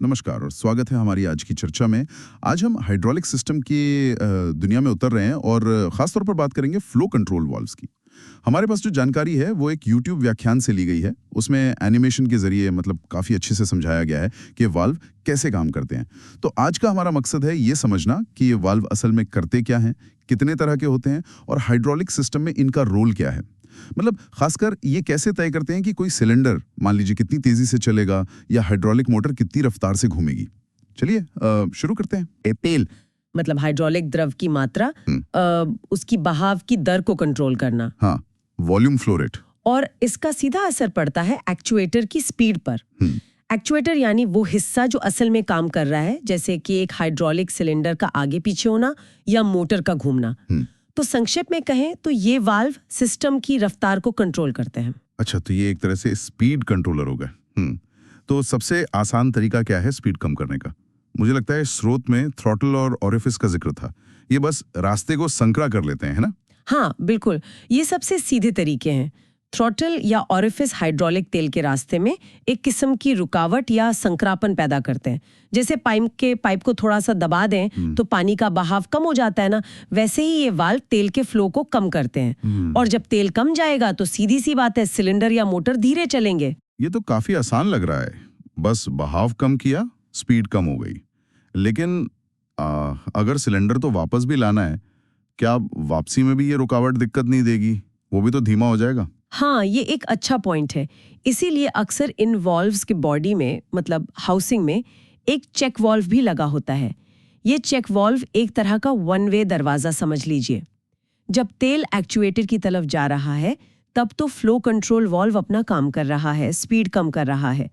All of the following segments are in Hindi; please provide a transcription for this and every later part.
नमस्कार और स्वागत है हमारी आज की चर्चा में। आज हम हाइड्रोलिक सिस्टम की दुनिया में उतर रहे हैं और खास तौर पर बात करेंगे फ्लो कंट्रोल वाल्व्स की। हमारे पास जो जानकारी है वो एक YouTube व्याख्यान से ली गई है। उसमें एनिमेशन के जरिए मतलब काफी अच्छे से समझाया गया है कि वाल्व कैसे काम करते हैं। तो आज का हमारा मकसद है ये समझना कि ये वाल्व असल में करते क्या हैं, कितने तरह के होते हैं और हाइड्रोलिक सिस्टम में इनका रोल क्या है। मतलब खासकर ये कैसे तय करते हैं कि कोई सिलेंडर मान लीजिए कितनी तेजी से चलेगा या हाइड्रोलिक मोटर कितनी रफ्तार से घूमेगी। चलिए शुरू करते हैं। तेल मतलब हाइड्रोलिक द्रव की मात्रा, उसकी बहाव की दर को कंट्रोल करना। हाँ, वॉल्यूम फ्लो रेट। और इसका सीधा असर पड़ता है एक्चुएटर की स्पीड पर। एक्चुएटर यानी वो हिस्सा जो असल में काम कर रहा है, जैसे कि एक हाइड्रोलिक सिलेंडर का आगे पीछे होना या मोटर का घूमना। तो संक्षेप में कहें तो ये वाल्व सिस्टम की रफ्तार को कंट्रोल करते हैं। अच्छा, तो ये एक तरह से स्पीड कंट्रोलर हो गए। तो सबसे आसान तरीका क्या है स्पीड कम करने का? मुझे लगता है स्रोत में थ्रॉटल और ओरिफिस का जिक्र था। ये बस रास्ते को संकरा कर लेते हैं, है ना? हाँ बिल्कुल, ये सबसे सीधे तरीके हैं। थ्रॉटल या ओरिफिस हाइड्रोलिक तेल के रास्ते में एक किस्म की रुकावट या संकरापन पैदा करते हैं। जैसे पाइप को थोड़ा सा दबा दें तो पानी का बहाव कम हो जाता है ना, वैसे ही ये वाल्व तेल के फ्लो को कम करते हैं। और जब तेल कम जाएगा तो सीधी सी बात है, सिलेंडर या मोटर धीरे चलेंगे। ये तो काफी आसान लग रहा है, बस बहाव कम किया, स्पीड कम हो गई। लेकिन अगर सिलेंडर तो वापस भी लाना है, क्या वापसी में भी ये रुकावट दिक्कत नहीं देगी? वो भी तो धीमा हो जाएगा। हाँ, ये एक अच्छा पॉइंट है। इसीलिए अक्सर इन वॉल्व्स के बॉडी में मतलब हाउसिंग में एक चेक वॉल्व भी लगा होता है। ये चेक वॉल्व एक तरह का वन वे दरवाजा समझ लीजिए। जब तेल एक्चुएटर की तरफ जा रहा है तब तो फ्लो कंट्रोल वॉल्व अपना काम कर रहा है, स्पीड कम कर रहा है।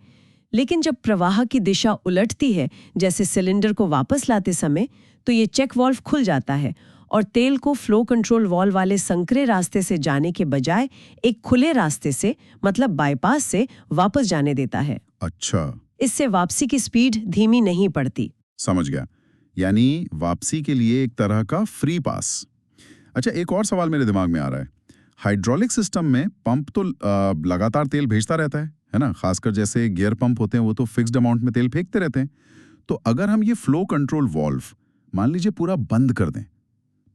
लेकिन जब प्रवाह की दिशा उलटती है, जैसे सिलेंडर को वापस लाते समय, तो ये चेक वॉल्व खुल जाता है और तेल को फ्लो कंट्रोल वॉल्व वाले संकरे रास्ते से जाने के बजाय एक खुले रास्ते से मतलब बाईपास से वापस जाने देता है। अच्छा, इससे वापसी की स्पीड धीमी नहीं पड़ती। समझ गया, यानी वापसी के लिए एक तरह का फ्री पास। अच्छा, एक और सवाल मेरे दिमाग में आ रहा है। हाइड्रोलिक सिस्टम में पंप तो लगातार तेल भेजता रहता है ना? खासकर जैसे गियर पंप होते हैं वो तो फिक्स्ड अमाउंट में तेल फेंकते रहते हैं। तो अगर हम ये फ्लो कंट्रोल वॉल्व मान लीजिए पूरा बंद कर दें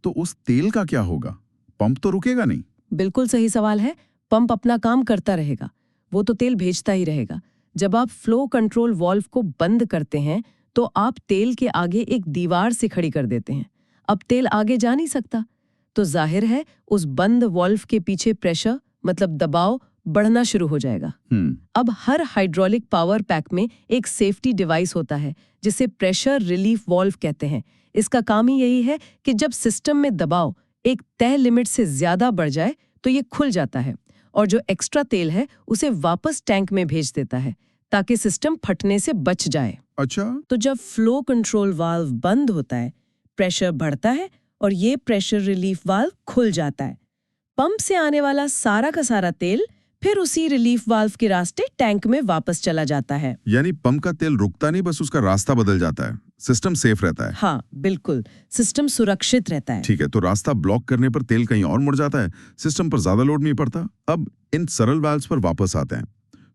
तो उस तेल का क्या होगा? पंप तो रुकेगा नहीं। बिल्कुल सही सवाल है। पंप अपना काम करता रहेगा, वो तो तेल भेजता ही रहेगा। जब आप फ्लो कंट्रोल वॉल्व को बंद करते हैं तो आप तेल के आगे एक दीवार से खड़ी कर देते हैं। अब तेल आगे जा नहीं सकता, तो जाहिर है उस बंद वॉल्व के पीछे प्रेशर मतलब दबाव बढ़ना शुरू हो जाएगा। अब हर हाइड्रोलिक पावर पैक में एक सेफ्टी डिवाइस होता है जिसे प्रेशर रिलीफ वॉल्व कहते हैं। इसका काम ही यही है कि जब सिस्टम में दबाव एक तय लिमिट से ज्यादा बढ़ जाए तो ये खुल जाता है और जो एक्स्ट्रा तेल है उसे वापस टैंक में भेज देता है ताकि सिस्टम फटने से बच जाए। अच्छा, तो जब फ्लो कंट्रोल वाल्व बंद होता है, प्रेशर बढ़ता है और ये प्रेशर रिलीफ वाल्व खुल जाता है। पंप से आने वाला सारा का सारा तेल फिर उसी रिलीफ वाल्व के रास्ते टैंक में वापस चला जाता है। यानी पंप का तेल रुकता नहीं, बस उसका रास्ता बदल जाता है। सिस्टम सेफ रहता है। हाँ बिल्कुल, सिस्टम सुरक्षित रहता है। ठीक है, तो रास्ता ब्लॉक करने पर तेल कहीं और मुड़ जाता है, सिस्टम पर ज्यादा लोड नहीं पड़ता। अब इन सरल वाल्व्स पर वापस आते हैं।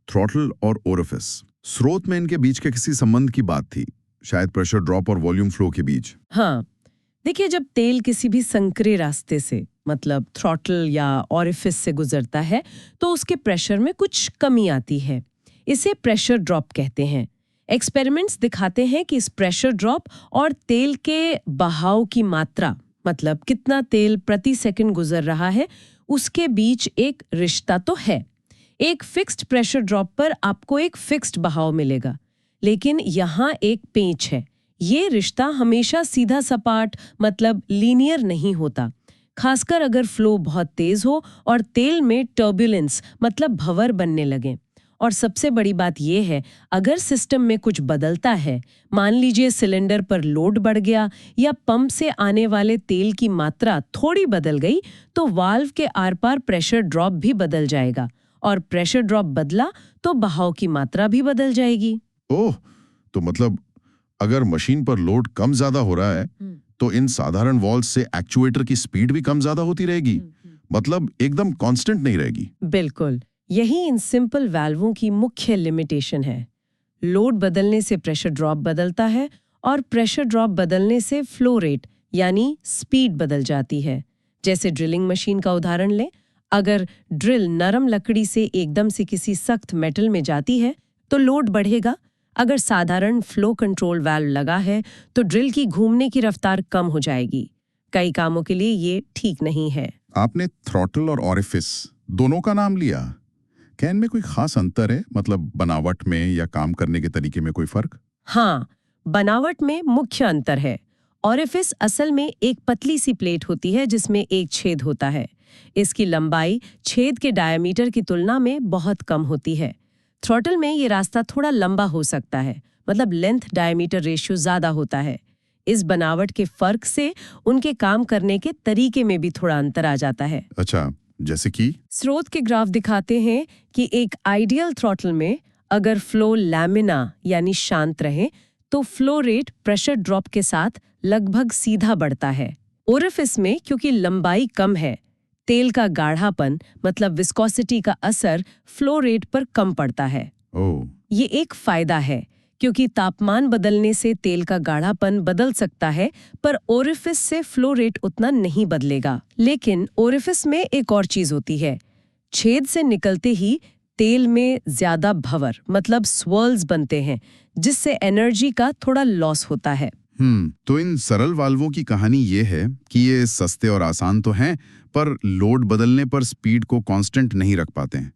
थ्रॉटल और ओरिफिस, स्रोत में इनके बीच के किसी संबंध की बात थी, शायद प्रेशर ड्रॉप और वॉल्यूम फ्लो के बीच। हाँ देखिए, जब तेल किसी भी संकरे रास्ते से मतलब थ्रॉटल या ओरिफिस से गुजरता है तो उसके प्रेशर में कुछ कमी आती है। इसे प्रेशर ड्रॉप कहते हैं। एक्सपेरिमेंट्स दिखाते हैं कि इस प्रेशर ड्रॉप और तेल के बहाव की मात्रा मतलब कितना तेल प्रति सेकंड गुजर रहा है उसके बीच एक रिश्ता तो है। एक फिक्स्ड प्रेशर ड्रॉप पर आपको एक फिक्स्ड बहाव मिलेगा, लेकिन यहाँ एक पेंच है। ये रिश्ता हमेशा सीधा सपाट मतलब लीनियर नहीं होता, खासकर अगर फ्लो बहुत तेज हो और तेल में टर्बुलेंस मतलब भंवर बनने लगे। और सबसे बड़ी बात यह है, अगर सिस्टम में कुछ बदलता है, मान लीजिए सिलेंडर पर लोड बढ़ गया या पंप से आने वाले तेल की मात्रा थोड़ी बदल गई, तो वाल्व के आर पार प्रेशर ड्रॉप भी बदल जाएगा और प्रेशर ड्रॉप बदला तो बहाव की मात्रा भी बदल जाएगी। ओह, तो मतलब अगर मशीन पर लोड कम ज्यादा हो रहा है तो इन साधारण वॉल्व से एक्चुएटर की स्पीड भी कम ज्यादा होती रहेगी। मतलब एकदम कांस्टेंट नहीं रहेगी। बिल्कुल, यही इन सिंपल वाल्वों की मुख्य लिमिटेशन है। लोड बदलने से प्रेशर ड्रॉप बदलता है और प्रेशर ड्रॉप बदलने से फ्लो रेट यानी स्पीड बदल जाती है। जैसे ड्रिलिंग मशीन का उदाहरण लें, अगर ड्रिल नरम लकड़ी से एकदम से किसी सख्त मेटल में जाती है तो लोड बढ़ेगा। अगर साधारण फ्लो कंट्रोल वाल्व लगा है तो ड्रिल की घूमने की रफ्तार कम हो जाएगी। कई कामों के लिए ये ठीक नहीं है। आपने थ्रॉटल और ऑरिफिस दोनों का नाम लिया। क्या इनमें कोई खास अंतर है, मतलब बनावट में या काम करने के तरीके में कोई फर्क? हाँ, बनावट में मुख्य अंतर है। ऑरिफिस असल में एक पतली सी प्लेट होती है जिसमें एक छेद होता है। इसकी लंबाई छेद के डायमीटर की तुलना में बहुत कम होती है। थ्रॉटल में ये रास्ता थोड़ा लंबा हो सकता है, मतलब लेंथ डायमीटर रेशियो ज्यादा होता है। इस बनावट के फर्क से उनके काम करने के तरीके में भी थोड़ा अंतर आ जाता है। अच्छा, जैसे कि? स्रोत के ग्राफ दिखाते हैं कि एक आइडियल थ्रॉटल में अगर फ्लो लैमिना यानी शांत रहे तो फ्लो रेट प्रेशर ड्रॉप के साथ लगभग सीधा बढ़ता है। ओरिफिस में क्योंकि लंबाई कम है, तेल का गाढ़ापन मतलब विस्कोसिटी का असर फ्लो रेट पर कम पड़ता है। ओह, ये एक फायदा है क्योंकि तापमान बदलने से तेल का गाढ़ापन बदल सकता है, पर ओरिफिस से फ्लो रेट उतना नहीं बदलेगा। लेकिन ओरिफिस में एक और चीज होती है, छेद से निकलते ही तेल में ज्यादा भंवर मतलब स्वर्ल्स बनते हैं, जिससे एनर्जी का थोड़ा लॉस होता है। तो इन सरल वाल्वों की कहानी ये है कि ये सस्ते और आसान तो हैं, पर लोड बदलने पर स्पीड को कांस्टेंट नहीं रख पाते हैं।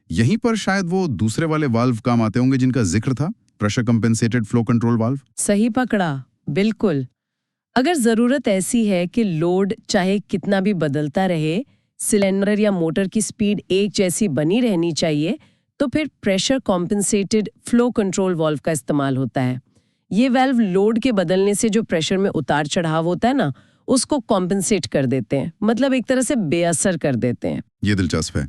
यहीं पर शायद वो दूसरे वाले वाल्व काम आते होंगे जिनका जिक्र था, pressure compensated flow control valve. सही पकड़ा, बिल्कुल। अगर जरूरत ऐसी है कि लोड चाहे कितना भी बदलता रहे, सिलेंडर या मोटर की स्पीड एक जैसी बनी रहनी चाहिए, तो फिर pressure compensated flow control valve का इस्तेमाल होता है। ये वाल्व लोड के बदलने से जो प्रेशर में उतार चढ़ाव होता है ना, उसको कॉम्पेंसेट कर देते हैं, मतलब एक तरह से बेअसर कर देते हैं। ये दिलचस्प है।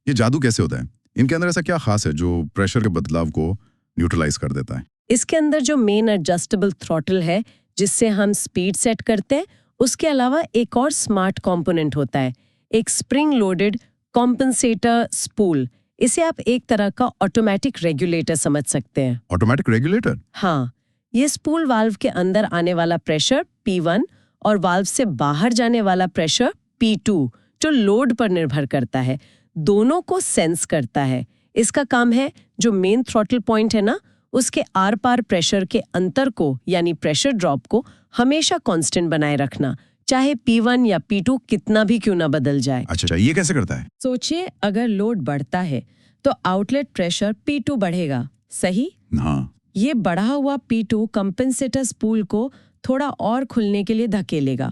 ये जादू कैसे होता है? इनके अंदर ऐसा क्या खास है जो प्रेशर के बदलाव को न्यूट्रलाइज कर देता है? इसके अंदर जो मेन एडजस्टेबल थ्रॉटल है जिससे हम स्पीड सेट करते हैं, उसके अलावा एक और स्मार्ट कंपोनेंट होता है, एक स्प्रिंग लोडेड कॉम्पेंसेटर स्पूल। इसे आप एक तरह का ऑटोमेटिक रेगुलेटर समझ सकते हैं। Automatic regulator? हाँ, ये स्पूल वाल्व के अंदर आने वाला प्रेशर P1 और वाल्व से बाहर जाने वाला प्रेशर P2 जो लोड पर निर्भर करता है, दोनों को सेंस करता है। इसका काम है जो मेन थ्रॉटल पॉइंट है ना, उसके आर पार प्रेशर के अंतर को यानी प्रेशर ड्रॉप को हमेशा कांस्टेंट बनाए रखना, चाहे P1 या P2 कितना भी क्यों ना बदल जाए। अच्छा, ये कैसे करता है? सोचिए, अगर लोड बढ़ता है तो आउटलेट प्रेशर P2 बढ़ेगा, सही? हाँ। ये बढ़ा हुआ P2 कंपेंसेटर स्पूल को थोड़ा और खुलने के लिए धकेलेगा।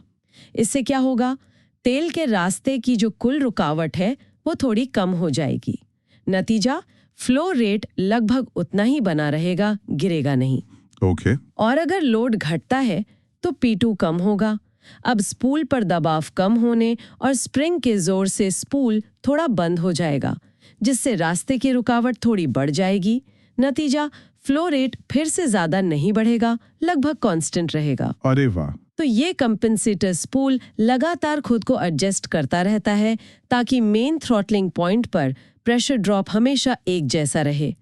इससे क्या होगा? तेल के रास्ते की जो कुल रुकावट है वो थोड़ी कम हो जाएगी। नतीजा, फ्लो रेट लगभग उतना ही बना रहेगा, गिरेगा नहीं। ओके। और अगर लोड घटता है तो P2 कम होगा। अब स्पूल पर दबाव कम होने और स्प्रिंग के जोर से स्पूल थोड़ा बंद हो जाएगा, जिससे रास्ते की रुकावट थोड़ी बढ़ जाएगी। नतीजा, फ्लो रेट फिर से ज्यादा नहीं बढ़ेगा, लगभग कांस्टेंट रहेगा। अरे वाह। तो ये कंपेंसेटर स्पूल लगातार खुद को एडजस्ट करता रहता है ताकि मेन थ्रॉटलिंग पॉइंट पर प्रेशर ड्रॉप हमेशा एक जैसा रहे।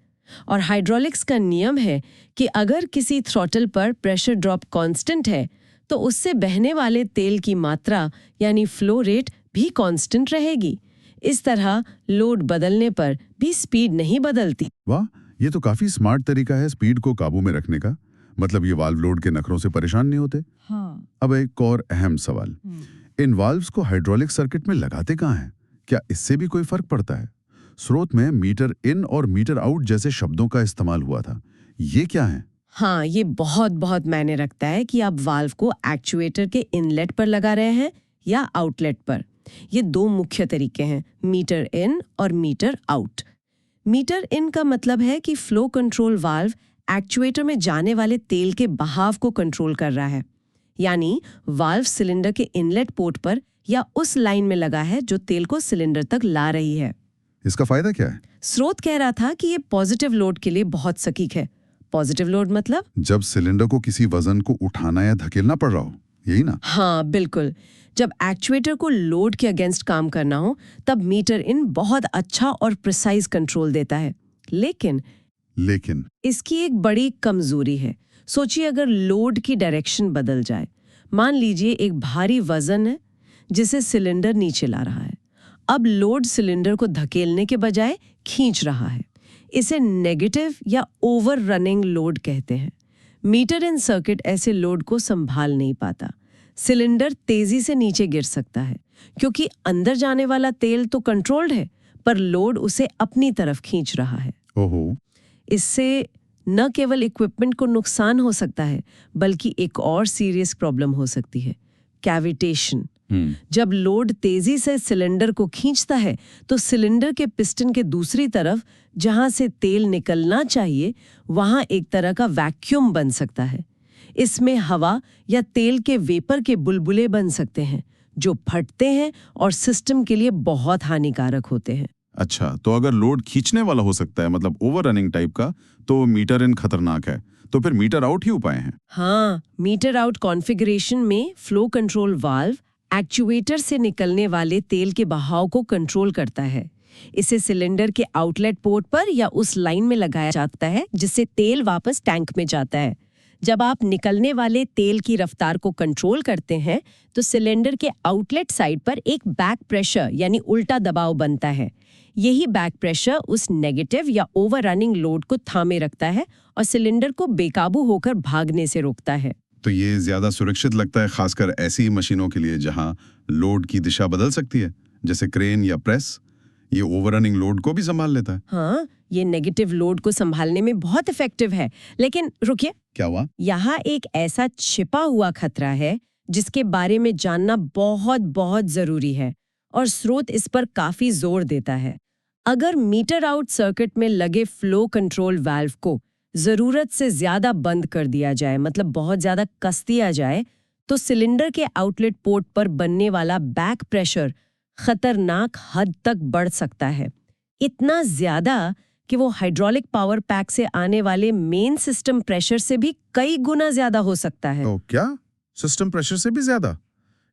और हाइड्रोलिक्स का नियम है कि अगर किसी थ्रॉटल पर प्रेशर ड्रॉप कांस्टेंट है तो उससे बहने वाले तेल की मात्रा यानी फ्लो रेट भी कांस्टेंट रहेगी। इस तरह लोड बदलने पर भी स्पीड नहीं बदलती। वाह, ये तो काफी स्मार्ट तरीका है स्पीड को काबू में रखने का। मतलब ये वाल्व लोड के नखरों से परेशान नहीं होते। हाँ। अब एक और अहम सवाल, इन वाल्व्स को हाइड्रोलिक सर्किट में लगाते कहाँ हैं? क्या इससे भी कोई फर्क पड़ता है? स्रोत में मीटर इन और मीटर आउट जैसे शब्दों का इस्तेमाल हुआ था, ये क्या है? हाँ, ये बहुत मायने रखता है कि आप वाल्व को एक्चुएटर के इनलेट पर लगा रहे हैं या आउटलेट पर। ये दो मुख्य तरीके हैं, मीटर इन और मीटर आउट। मीटर इन का मतलब है कि फ्लो कंट्रोल वाल्व एक्चुएटर में जाने वाले तेल के बहाव को कंट्रोल कर रहा है, यानी वाल्व सिलेंडर के इनलेट पोर्ट पर या उस लाइन में लगा है जो तेल को सिलेंडर तक ला रही है। इसका फायदा क्या है? स्रोत कह रहा था कि ये पॉजिटिव लोड के लिए बहुत सटीक है। पॉजिटिव लोड मतलब जब सिलेंडर को किसी वजन को उठाना या धकेलना पड़ रहा हो, यही ना? हाँ बिल्कुल। जब एक्चुएटर को लोड के अगेंस्ट काम करना हो तब मीटर इन बहुत अच्छा और प्रिसाइज कंट्रोल देता है। लेकिन इसकी एक बड़ी कमजोरी है। सोचिए अगर लोड की डायरेक्शन बदल जाए। मान लीजिए एक भारी वजन है जिसे सिलेंडर नीचे ला रहा है। अब लोड सिलेंडर को धकेलने के बजाय खींच रहा है। इसे नेगेटिव या ओवर रनिंग लोड कहते हैं। मीटर इन सर्किट ऐसे लोड को संभाल नहीं पाता। सिलेंडर तेजी से नीचे गिर सकता है क्योंकि अंदर जाने वाला तेल तो कंट्रोल्ड है, पर लोड उसे अपनी तरफ खींच रहा है। ओहो। इससे न केवल इक्विपमेंट को नुकसान हो सकता है, बल्कि एक और सीरियस प्रॉब्लम हो सकती है, कैविटेशन। जब लोड तेजी से सिलेंडर को खींचता है तो सिलेंडर के पिस्टन के दूसरी तरफ जहां से तेल निकलना चाहिए वहां एक तरह का वैक्यूम बन सकता है। इसमें हवा या तेल के वेपर के बुलबुले बन सकते हैं जो फटते हैं और सिस्टम के लिए बहुत हानिकारक होते हैं। अच्छा, तो अगर लोड खींचने वाला हो सकता है, मतलब ओवर रनिंग टाइप का, तो मीटर इन खतरनाक है। तो फिर मीटर आउट ही उपाय हैं। हाँ, मीटर आउट कॉन्फ़िगरेशन में फ्लो कंट्रोल वाल्व एक्चुएटर से निकलने वाले तेल के बहाव को कंट्रोल करता है। इसे सिलेंडर के आउटलेट पोर्ट पर या उस लाइन में लगाया जाता है जिससे तेल वापस टैंक में जाता है। जब आप निकलने वाले तेल की रफ्तार को कंट्रोल करते हैं तो सिलेंडर के आउटलेट साइड पर एक बैक प्रेशर यानी उल्टा दबाव बनता है। यही बैक प्रेशर उस नेगेटिव या ओवर रनिंग लोड को थामे रखता है और सिलेंडर को बेकाबू होकर भागने से रोकता है। तो ये ज्यादा सुरक्षित लगता है, खासकर ऐसी मशीनों के लिए जहां लोड की दिशा बदल सकती है, जैसे क्रेन या प्रेस। ये ओवररनिंग लोड को भी संभाल लेता है। हाँ, ये नेगेटिव लोड को संभालने में बहुत इफेक्टिव है। लेकिन रुकिए, क्या हुआ? यहाँ एक ऐसा छिपा हुआ खतरा है जिसके बारे में जानना बहुत बहुत जरूरी है और स्रोत इस पर काफी जोर देता है। अगर मीटर आउट सर्किट में लगे फ्लो कंट्रोल वाल्व को जरूरत से ज्यादा बंद कर दिया जाए, मतलब बहुत ज्यादा कस दिया जाए, तो सिलेंडर के आउटलेट पोर्ट पर बनने वाला बैक प्रेशर खतरनाक हद तक बढ़ सकता है। इतना ज्यादा कि वो हाइड्रोलिक पावर पैक से आने वाले मेन सिस्टम प्रेशर से भी कई गुना ज्यादा हो सकता है। तो क्या सिस्टम प्रेशर से भी ज्यादा?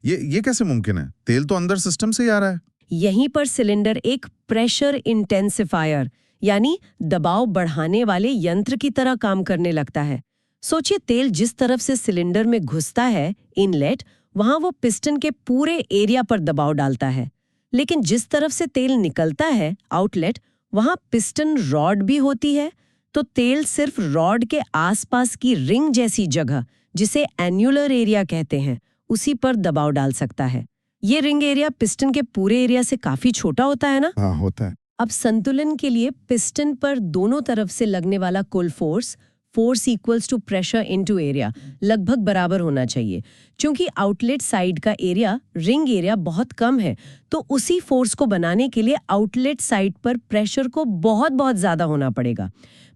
ये कैसे मुमकिन है? तेल तो अंदर सिस्टम से ही आ रहा है। यहीं पर सिलेंडर एक प्रेशर इंटेंसिफायर यानी दबाव बढ़ाने वाले यंत्र की तरह काम करने लगता है। सोचिए, तेल जिस तरफ से सिलेंडर में घुसता है, इनलेट, वहां वो पिस्टन के पूरे एरिया पर दबाव डालता है। लेकिन जिस तरफ से तेल निकलता है, आउटलेट, वहां पिस्टन रॉड भी होती है। तो तेल सिर्फ रॉड के आसपास की रिंग जैसी जगह, जिसे एन्युलर एरिया कहते हैं, उसी पर दबाव डाल सकता है। ये रिंग एरिया पिस्टन के पूरे एरिया से काफी छोटा होता है ना? हाँ, होता है। अब संतुलन के लिए पिस्टन पर दोनों तरफ से लगने वाला कुल force equals to pressure into area लगभग बराबर होना चाहिए। क्योंकि आउटलेट साइड का एरिया, रिंग एरिया, बहुत कम है, तो उसी फोर्स को बनाने के लिए आउटलेट साइड पर प्रेशर को बहुत बहुत ज्यादा होना पड़ेगा।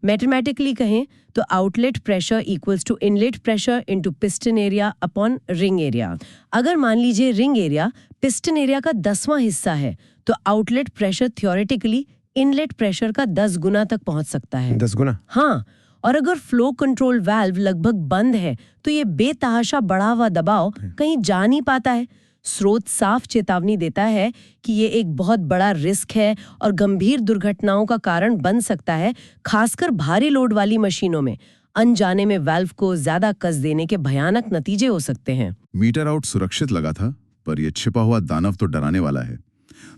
मैथमेटिकली कहें तो outlet pressure equals to inlet pressure into piston area upon ring area. अगर मान लीजिए रिंग एरिया पिस्टन एरिया का 10वां हिस्सा है, तो outlet pressure theoretically inlet pressure का 10 गुना तक पहुंच सकता है। 10 गुना? हाँ, और अगर फ्लो कंट्रोल वाल्व लगभग बंद है तो ये बेतहाशा बढ़ा हुआ दबाव कहीं जा नहीं पाता है। स्रोत साफ चेतावनी देता है कि ये एक बहुत बड़ा रिस्क है और गंभीर दुर्घटनाओं का कारण बन सकता है, खासकर भारी लोड वाली मशीनों में। अनजाने में वाल्व को ज्यादा कस देने के भयानक नतीजे हो सकते हैं। मीटर आउट सुरक्षित लगा था, पर यह छिपा हुआ दानव तो डराने वाला है।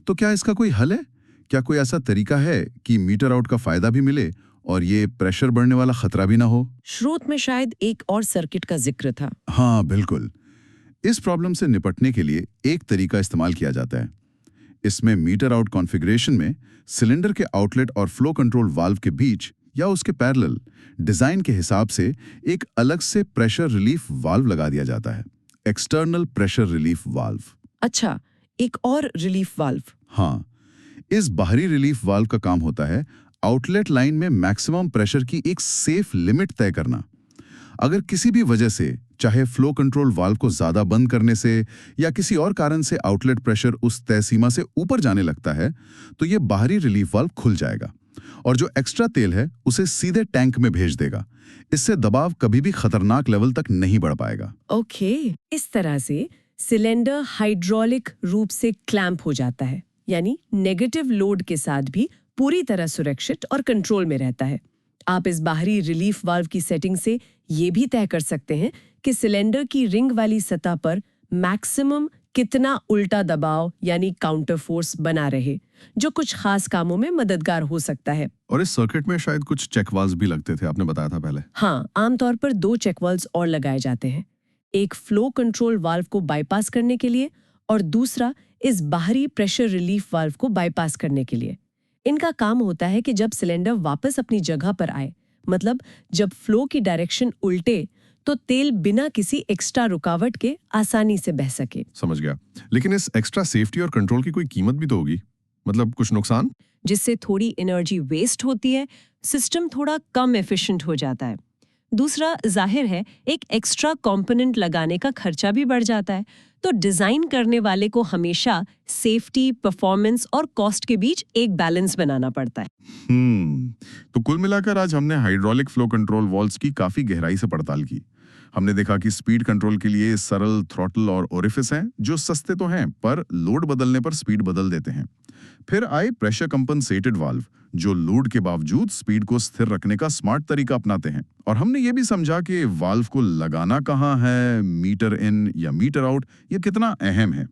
तो क्या इसका कोई हल है? क्या कोई ऐसा तरीका है कि मीटर आउट का फायदा भी मिले और ये प्रेशर बढ़ने वाला खतरा भी ना हो? स्रोत में शायद एक और सर्किट का जिक्र था। हाँ, बिल्कुल। इस प्रॉब्लम से निपटने के लिए एक तरीका इस्तेमाल किया जाता है। इसमें मीटर आउट कॉन्फ़िगरेशन में सिलेंडर के आउटलेट और फ्लो कंट्रोल वाल्व के बीच या उसके पैरेलल डिजाइन के हिसाब से एक अलग से प्रेशर रिलीफ वाल्व लगा दिया जाता है, एक्सटर्नल प्रेशर रिलीफ वाल्व। अच्छा, एक और रिलीफ वाल्व। हाँ, इस बाहरी रिलीफ वाल्व का काम होता है आउटलेट लाइन में मैक्सिमम प्रेशर की एक सेफ लिमिट तय करना। अगर किसी भी वजह से, चाहे फ्लो कंट्रोल वाल्व को ज्यादा बंद करने से या किसी और कारण से आउटलेट प्रेशर उस तय सीमा से ऊपर जाने लगता है, तो ये बाहरी रिलीफ वाल्व खुल जाएगा और जो एक्स्ट्रा तेल है उसे सीधे टैंक में भेज देगा। इससे दबाव कभी भी खतरनाक लेवल तक नहीं बढ़ पाएगा। ओके, इस तरह से सिलेंडर हाइड्रोलिक रूप से क्लैंप हो जाता है, यानी नेगेटिव लोड के साथ भी पूरी तरह सुरक्षित और कंट्रोल में रहता है। आप इस बाहरी रिलीफ वाल्व की सेटिंग से ये भी तय कर सकते हैं कि सिलेंडर की रिंग वाली सतह पर मैक्सिमम कितना उल्टा दबाव यानी काउंटर फोर्स बना रहे, जो कुछ खास कामों में मददगार हो सकता है। और इस सर्किट में शायद कुछ चेक वाल्व्स भी लगते थे, आपने बताया था पहले। हाँ, आमतौर पर 2 चेक वाल्व्स और लगाए जाते हैं, एक फ्लो कंट्रोल वाल्व को बाईपास करने के लिए और दूसरा इस बाहरी प्रेशर रिलीफ वाल्व को बाईपास करने के लिए। इनका काम होता है कि जब सिलेंडर वापस अपनी जगह पर आए, मतलब जब फ्लो की डायरेक्शन उल्टे, तो तेल बिना किसी एक्स्ट्रा रुकावट के आसानी से बह सके। समझ गया। लेकिन इस एक्स्ट्रा सेफ्टी और कंट्रोल की कोई कीमत भी तो होगी, मतलब कुछ नुकसान? जिससे थोड़ी एनर्जी वेस्ट होती है, सिस्टम थोड़ा कम एफिशिएंट हो जाता है। दूसरा, जाहिर है, एक एक्स्ट्रा कंपोनेंट लगाने का खर्चा भी बढ़ जाता है, तो डिजाइन करने वाले को हमेशा सेफ्टी, परफॉर्मेंस और कॉस्ट के बीच एक बैलेंस बनाना पड़ता है। तो कुल मिलाकर आज हमने हाइड्रोलिक फ्लो कंट्रोल वॉल्व्स की काफी गहराई से पड़ताल की। हमने देखा कि स्पीड कंट्रोल के लिए सरल थ्रॉटल और ओरिफिस हैं, जो सस्ते तो हैं पर लोड बदलने पर स्पीड बदल देते हैं। फिर आए प्रेशर कंपनसेटेड वाल्व, जो लोड के बावजूद स्पीड को स्थिर रखने का स्मार्ट तरीका अपनाते हैं। और हमने ये भी समझा कि वाल्व को लगाना कहाँ है, मीटर इन या मीटर आउट, ये कितना अहम है।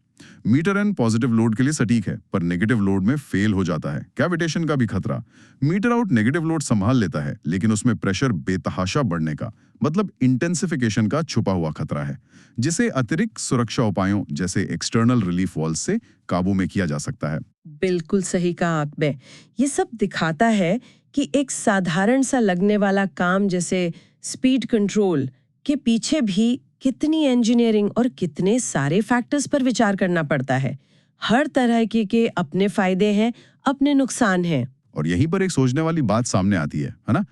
मीटर इन पॉजिटिव लोड के लिए सटीक है, पर नेगेटिव लोड में फेल हो जाता है, कैविटेशन का भी खतरा। मीटर आउट नेगेटिव लोड संभाल लेता है, लेकिन उसमें प्रेशर बेतहाशा बढ़ने का, मतलब इंटेंसिफिकेशन का छुपा हुआ खतरा है, जिसे अतिरिक्त सुरक्षा उपायों जैसे एक्सटर्नल रिलीफ वॉल्व से काबू में किया जा सकता है। बिल्कुल सही कहा आपने। ये सब दिखाता है कि एक साधारण सा लगने वाला काम जैसे स्पीड कंट्रोल के पीछे भी कितनी इंजीनियरिंग और कितने सारे फैक्टर्स पर विचार करना पड़ता है। हर तरह के अपने फायदे हैं, अपने नुकसान हैं। और यहीं पर एक सोचने वाली बात सामने आती है ना?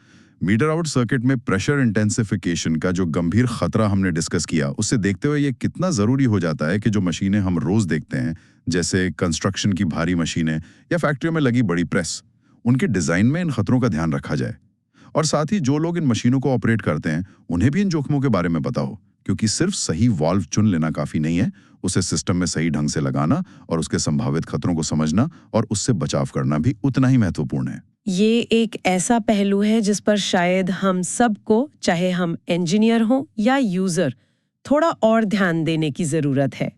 मीटर आउट सर्किट में प्रेशर इंटेंसिफिकेशन का जो गंभीर खतरा हमने डिस्कस किया, उससे देखते हुए ये कितना जरूरी हो जाता है कि जो मशीनें हम रोज देखते हैं, जैसे कंस्ट्रक्शन की भारी मशीनें या फैक्ट्रियों में लगी बड़ी प्रेस, उनके डिजाइन में इन खतरों का ध्यान रखा जाए। और साथ ही जो लोग इन मशीनों को ऑपरेट करते हैं, उन्हें भी इन जोखिमों के बारे में पता हो, क्योंकि सिर्फ सही वाल्व चुन लेना काफी नहीं है, उसे सिस्टम में सही ढंग से लगाना और उसके संभावित खतरों को समझना और उससे बचाव करना भी उतना ही महत्वपूर्ण है। ये एक ऐसा पहलू है जिस पर शायद हम सबको, चाहे हम इंजीनियर हों या यूजर, थोड़ा और ध्यान देने की जरूरत है।